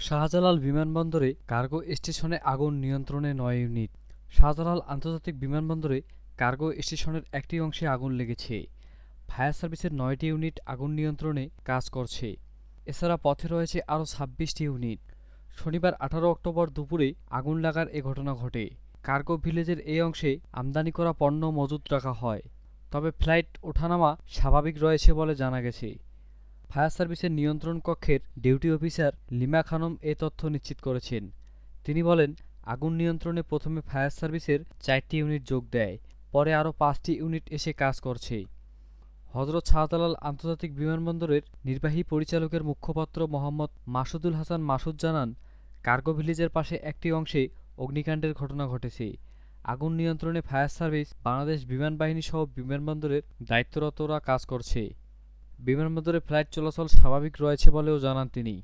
শাহজালাল বিমানবন্দরে কার্গো স্টেশনে আগুন নিয়ন্ত্রণে ৯ ইউনিট। শাহজালাল আন্তর্জাতিক বিমানবন্দরে কার্গো স্টেশনের একটি অংশে আগুন লেগেছে। ফায়ার সার্ভিসের ৯টি ইউনিট আগুন নিয়ন্ত্রণে কাজ করছে। এছাড়া পথে রয়েছে আরও ২৬টি ইউনিট। শনিবার ১৮ অক্টোবর দুপুরে আগুন লাগার এ ঘটনা ঘটে। কার্গো ভিলেজের এই অংশে আমদানি করা পণ্য মজুত রাখা হয়, তবে ফ্লাইট ওঠানামা স্বাভাবিক রয়েছে বলে জানা গেছে। ফায়ার সার্ভিসের নিয়ন্ত্রণ কক্ষের ডিউটি অফিসার লিমা খানম এ তথ্য নিশ্চিত করেছেন। তিনি বলেন, আগুন নিয়ন্ত্রণে প্রথমে ফায়ার সার্ভিসের ৪টি ইউনিট যোগ দেয়, পরে আরও ৫টি ইউনিট এসে কাজ করছে। হযরত শাহজালাল আন্তর্জাতিক বিমানবন্দরের নির্বাহী পরিচালকের মুখপাত্র মোহাম্মদ মাসুদুল হাসান মাসুদ জানান, কার্গো ভিলেজের পাশে একটি অংশে অগ্নিকাণ্ডের ঘটনা ঘটেছে। আগুন নিয়ন্ত্রণে ফায়ার সার্ভিস, বাংলাদেশ বিমান বাহিনী সহ বিমানবন্দরের দায়িত্বরতরা কাজ করছে। বিমানবন্দরে ফ্লাইট চলাচল স্বাভাবিক রয়েছে বলেও জানান তিনি।